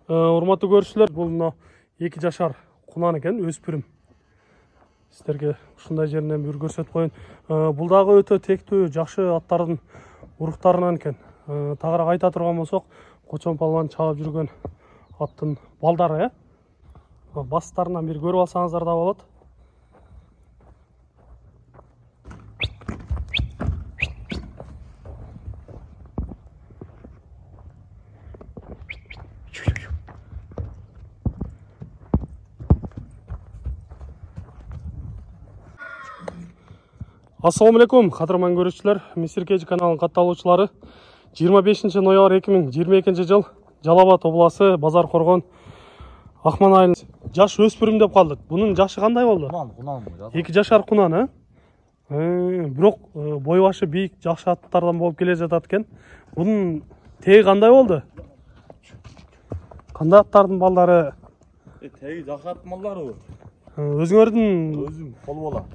Урматтуу көрүүчүлөр, бул мына 2 жашар кунан экен, өспүрүм. Сиздерге ушундай жеринен бир көрсөтүп коеюн. Бул дагы өтө тектүү, жакшы аттардын уруктарынан экен. Тагыраак айта турган болсок, Кочон палван чабып жүргөн аттын балдары, бастарынан бир көрүп алсаңыздар да болот. Assalamu alaikum, кадырман көрүүчүлөр, Мисир Кежи каналынын катталуучулары. 25 ноябрь 2022 жыл Жалал Абад обласы Базар Коргон Акман айылын жаш өспүрүм деп калдык. Бунун жашы кандай болду? Кунан. 2 жашар кунан, бирок бой башы бийик, жакшы аттардан болуп келе жатат экен. Бунун теги кандай болду? Кандай аттардын балдары? Теги жакшы аттын балдары. Өзүңөрдүн Өзүм кол бола.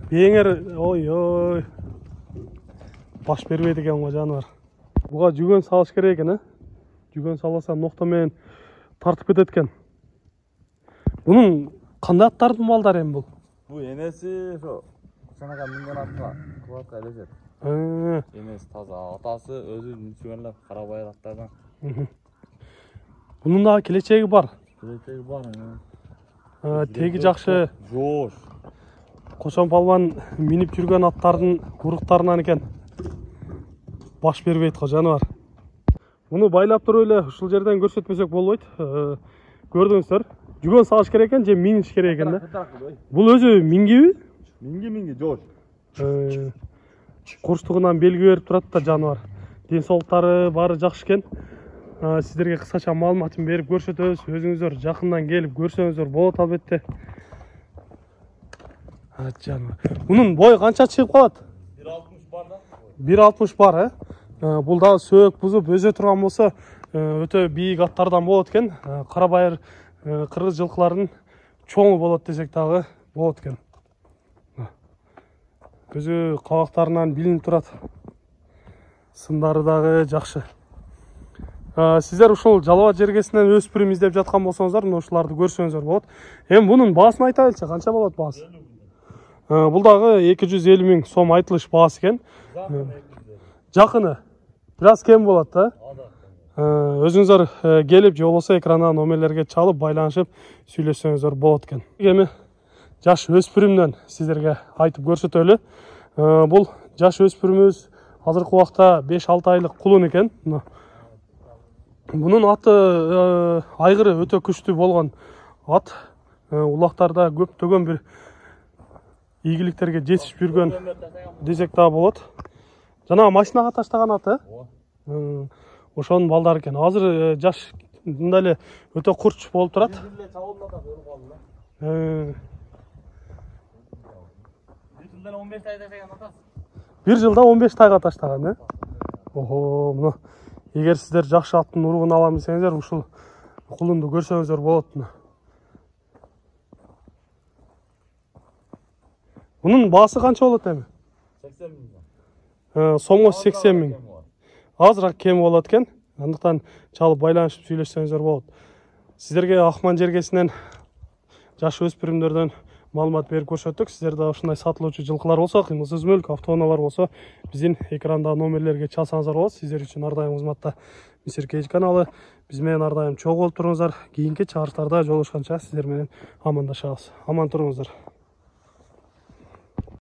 Бейңер, ой, баш бербейт экен го жаныбар. Буга жүгөн салыш керек экен, Жүгөн салбаса нокто менен тартып кетет экен. Бунун кандай аттардын балдары эми бул? Бул энеси ошо Кочонага минген атка кылатка элешет. Энеси таза, атасы өзү мүчүгөнлөр кара байыр аттардан. Бунун дагы келечеги бар. Келечеги бар. Теги жакшы. Жоош. Кочон палван минип жүргөн аттардын уруктарынан экен. Баш бербейт го жаныбар. Муну байлап туруп эле ушул жерден көрсөтпөсөк болбойт. Көрдүңүздөр. Жүгөн салыш керек экен же миниш керек экен да. Бул өзү мингиби? Минги жоош. Курчтугунан белги берип турат да жаныбар. Ден соолуктары баары жакшы экен. Сиздерге кыскача маалыматын берип көрсөтөбүз. Өзүңүздөр жакындан келип көрсөңүздөр болот албетте. Bunun boyu kança çıkıp kalat? 1.60 бар да. 1.60 бар, Бул дагы сөөк бузуп өзө турган болсо, өтө бийик аттардан болот экен. Кара байыр кыргыз жылкыларынын чоңу болот десек дагы болот экен. Өзү кабактарынан билинип турат. Сындары дагы жакшы. Сиздер ушул Жалал Абад жергесинен өспүрүм издеп жаткан болсоңуздар, ушуларды көрсөңүздөр болот. Эми бунун баасын айтайлычы, канча болот баасы? Бул дагы 250 000 сом айтылыш баасы экен. Жакыны. Бираз кем болот да. Өзүңүздөр келип же болбосо экрандан номерлерге чалып байланышып сүйлөшсөңүздөр болот экен. Эми жаш өспүрүмдөн сиздерге айтып көрсөтөлү. Бул жаш өспүрүмүбүз азыркы убакта 5-6 айлык кулун экен. Бунун аты айгыры өтө күчтүү болгон ат. Улактарда көптөгөн бир ийгиликтерге жетишип жүргөн десек да болот. Жана машинага таштаган аты. Ошонун балдары экен. Азыр жаш мындай эле өтө курч болуп турат. Бир жылда 15 тайга таштаган, Ого, мына эгер сиздер жакшы аттын уругун алам десеңиздер, ушул кулунду көрсөңүздөр болот. Bunun baası kança olur emi? 80 000. Somgo 80 000. Azırak kemi olatken, andıktan çalıp baylanışıp süйлөшсөңүздөр болот. Сиздерге Акман жергесинен жаш өспүрүмдөрдөн маалымат берип көрсөттүк. Сиздерде ушундай сатылуучу жылкылар болсо, кыймылсыз мүлк, автоунаалар болсо, биздин экранда номерлерге чалсаңыздар болот. Сиздер үчүн ар дайым кызматта Мисир Кежи каналы. Биз менен ар дайым чогуу болуп туруңуздар. Кийинки чыгарыштарда жолугушканча сиздер менен амандашабыз. Аман туруңуздар.